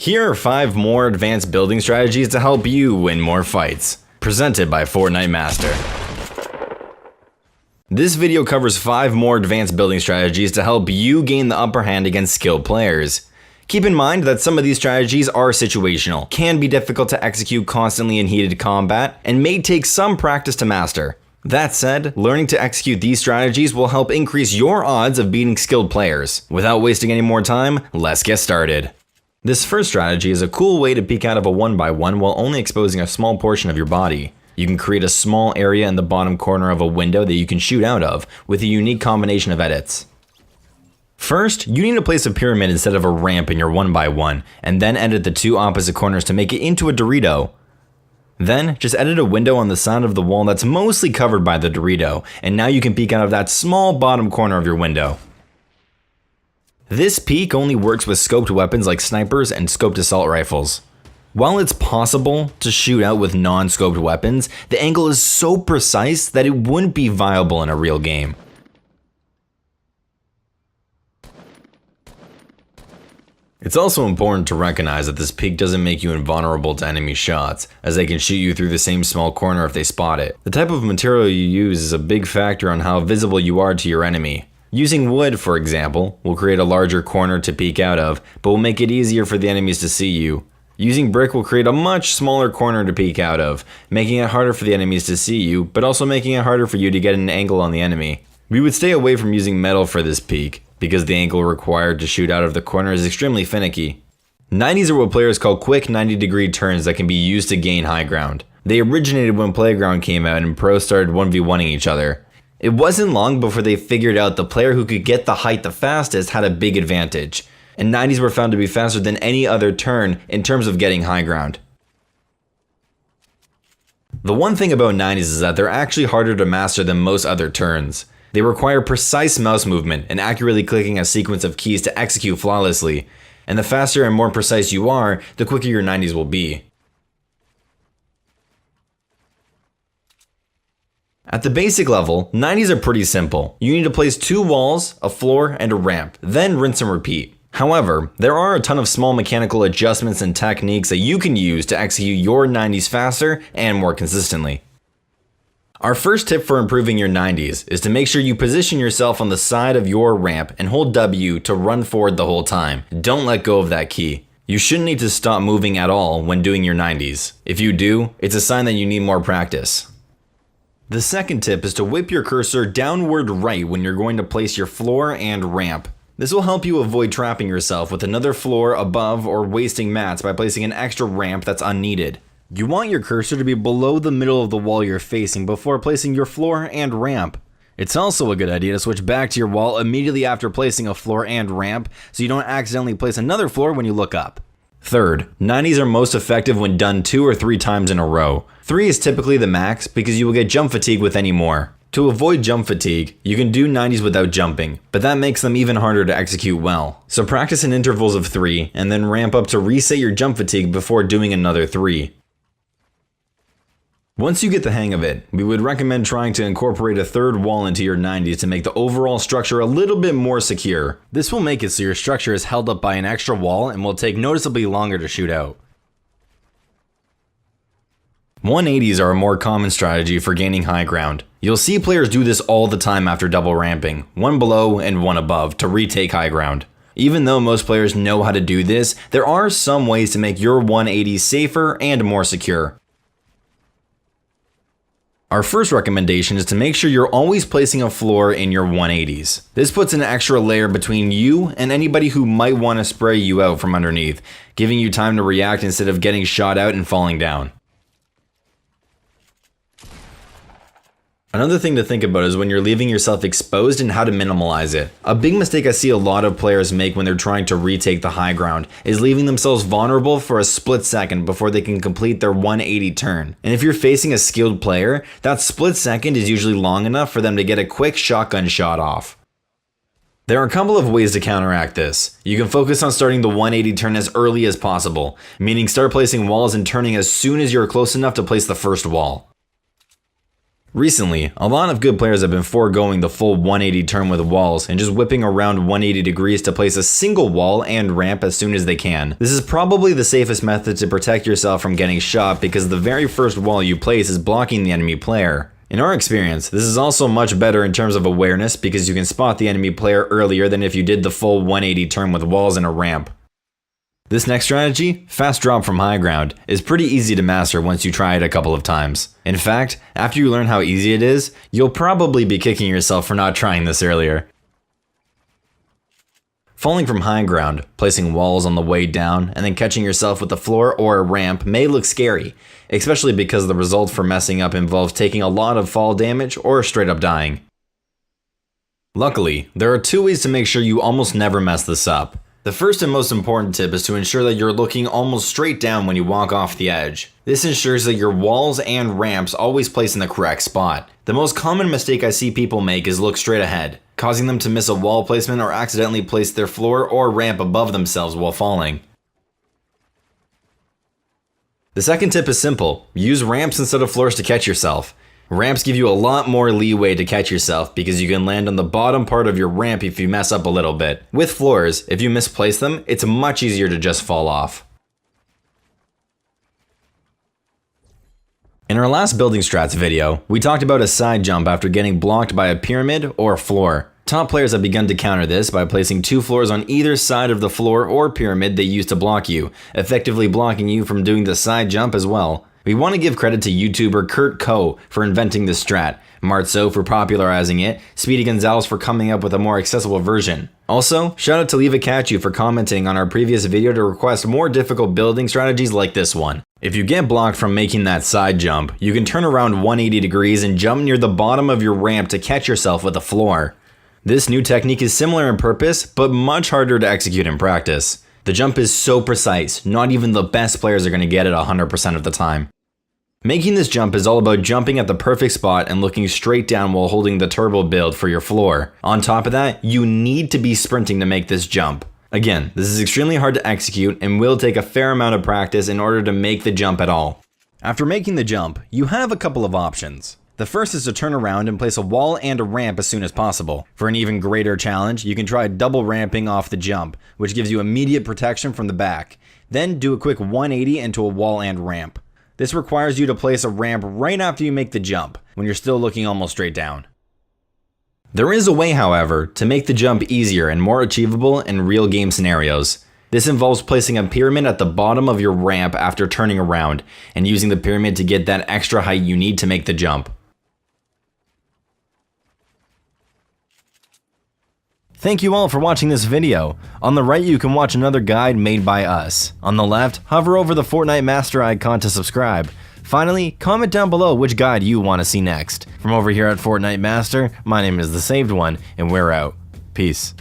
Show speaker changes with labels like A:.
A: Here are 5 more advanced building strategies to help you win more fights. Presented by Fortnite Master. This video covers 5 more advanced building strategies to help you gain the upper hand against skilled players. Keep in mind that some of these strategies are situational, can be difficult to execute constantly in heated combat, and may take some practice to master. That said, learning to execute these strategies will help increase your odds of beating skilled players. Without wasting any more time, let's get started. This first strategy is a cool way to peek out of a 1x1 while only exposing a small portion of your body. You can create a small area in the bottom corner of a window that you can shoot out of, with a unique combination of edits. First, you need to place a pyramid instead of a ramp in your 1x1, and then edit the 2 opposite corners to make it into a Dorito. Then, just edit a window on the side of the wall that's mostly covered by the Dorito, and now you can peek out of that small bottom corner of your window. This peek only works with scoped weapons like snipers and scoped assault rifles. While it's possible to shoot out with non-scoped weapons, the angle is so precise that it wouldn't be viable in a real game. It's also important to recognize that this peek doesn't make you invulnerable to enemy shots, as they can shoot you through the same small corner if they spot it. The type of material you use is a big factor on how visible you are to your enemy. Using wood, for example, will create a larger corner to peek out of, but will make it easier for the enemies to see you. Using brick will create a much smaller corner to peek out of, making it harder for the enemies to see you, but also making it harder for you to get an angle on the enemy. We would stay away from using metal for this peek, because the angle required to shoot out of the corner is extremely finicky. 90s are what players call quick 90-degree turns that can be used to gain high ground. They originated when Playground came out and pros started 1v1ing each other. It wasn't long before they figured out the player who could get the height the fastest had a big advantage, and 90s were found to be faster than any other turn in terms of getting high ground. The one thing about 90s is that they're actually harder to master than most other turns. They require precise mouse movement and accurately clicking a sequence of keys to execute flawlessly, and the faster and more precise you are, the quicker your 90s will be. At the basic level, 90s are pretty simple. You need to place 2 walls, a floor, and a ramp, then rinse and repeat. However, there are a ton of small mechanical adjustments and techniques that you can use to execute your 90s faster and more consistently. Our first tip for improving your 90s is to make sure you position yourself on the side of your ramp and hold W to run forward the whole time. Don't let go of that key. You shouldn't need to stop moving at all when doing your 90s. If you do, it's a sign that you need more practice. The second tip is to whip your cursor downward right when you're going to place your floor and ramp. This will help you avoid trapping yourself with another floor above or wasting mats by placing an extra ramp that's unneeded. You want your cursor to be below the middle of the wall you're facing before placing your floor and ramp. It's also a good idea to switch back to your wall immediately after placing a floor and ramp so you don't accidentally place another floor when you look up. Third, 90s are most effective when done 2 or 3 times in a row. 3 is typically the max because you will get jump fatigue with any more. To avoid jump fatigue, you can do 90s without jumping, but that makes them even harder to execute well. So practice in intervals of 3 and then ramp up to reset your jump fatigue before doing another 3. Once you get the hang of it, we would recommend trying to incorporate a 3rd wall into your 90s to make the overall structure a little bit more secure. This will make it so your structure is held up by an extra wall and will take noticeably longer to shoot out. 180s are a more common strategy for gaining high ground. You'll see players do this all the time after double ramping, 1 below and 1 above, to retake high ground. Even though most players know how to do this, there are some ways to make your 180 safer and more secure. Our first recommendation is to make sure you're always placing a floor in your 180s. This puts an extra layer between you and anybody who might want to spray you out from underneath, giving you time to react instead of getting shot out and falling down. Another thing to think about is when you're leaving yourself exposed and how to minimalize it. A big mistake I see a lot of players make when they're trying to retake the high ground is leaving themselves vulnerable for a split second before they can complete their 180 turn. And if you're facing a skilled player, that split second is usually long enough for them to get a quick shotgun shot off. There are a couple of ways to counteract this. You can focus on starting the 180 turn as early as possible, meaning start placing walls and turning as soon as you're close enough to place the first wall. Recently, a lot of good players have been foregoing the full 180 turn with walls and just whipping around 180 degrees to place a single wall and ramp as soon as they can. This is probably the safest method to protect yourself from getting shot because the very first wall you place is blocking the enemy player. In our experience, this is also much better in terms of awareness because you can spot the enemy player earlier than if you did the full 180 turn with walls and a ramp. This next strategy, fast drop from high ground, is pretty easy to master once you try it a couple of times. In fact, after you learn how easy it is, you'll probably be kicking yourself for not trying this earlier. Falling from high ground, placing walls on the way down, and then catching yourself with the floor or a ramp may look scary, especially because the result for messing up involves taking a lot of fall damage or straight up dying. Luckily, there are two ways to make sure you almost never mess this up. The first and most important tip is to ensure that you're looking almost straight down when you walk off the edge. This ensures that your walls and ramps always place in the correct spot. The most common mistake I see people make is look straight ahead, causing them to miss a wall placement or accidentally place their floor or ramp above themselves while falling. The second tip is simple. Use ramps instead of floors to catch yourself. Ramps give you a lot more leeway to catch yourself because you can land on the bottom part of your ramp if you mess up a little bit. With floors, if you misplace them, it's much easier to just fall off. In our last building strats video, we talked about a side jump after getting blocked by a pyramid or floor. Top players have begun to counter this by placing two floors on either side of the floor or pyramid they use to block you, effectively blocking you from doing the side jump as well. We want to give credit to YouTuber Kurt Coe for inventing this strat, Martso for popularizing it, Speedy Gonzalez for coming up with a more accessible version. Also, shout out to Leave a Catch for commenting on our previous video to request more difficult building strategies like this one. If you get blocked from making that side jump, you can turn around 180 degrees and jump near the bottom of your ramp to catch yourself with the floor. This new technique is similar in purpose, but much harder to execute in practice. The jump is so precise, not even the best players are going to get it 100% of the time. Making this jump is all about jumping at the perfect spot and looking straight down while holding the turbo build for your floor. On top of that, you need to be sprinting to make this jump. Again, this is extremely hard to execute and will take a fair amount of practice in order to make the jump at all. After making the jump, you have a couple of options. The first is to turn around and place a wall and a ramp as soon as possible. For an even greater challenge, you can try double ramping off the jump, which gives you immediate protection from the back. Then do a quick 180 into a wall and ramp. This requires you to place a ramp right after you make the jump, when you're still looking almost straight down. There is a way, however, to make the jump easier and more achievable in real game scenarios. This involves placing a pyramid at the bottom of your ramp after turning around, and using the pyramid to get that extra height you need to make the jump. Thank you all for watching this video. On the right you can watch another guide made by us. On the left, hover over the Fortnite Master icon to subscribe. Finally, comment down below which guide you want to see next. From over here at Fortnite Master, my name is The Saved One, and we're out. Peace.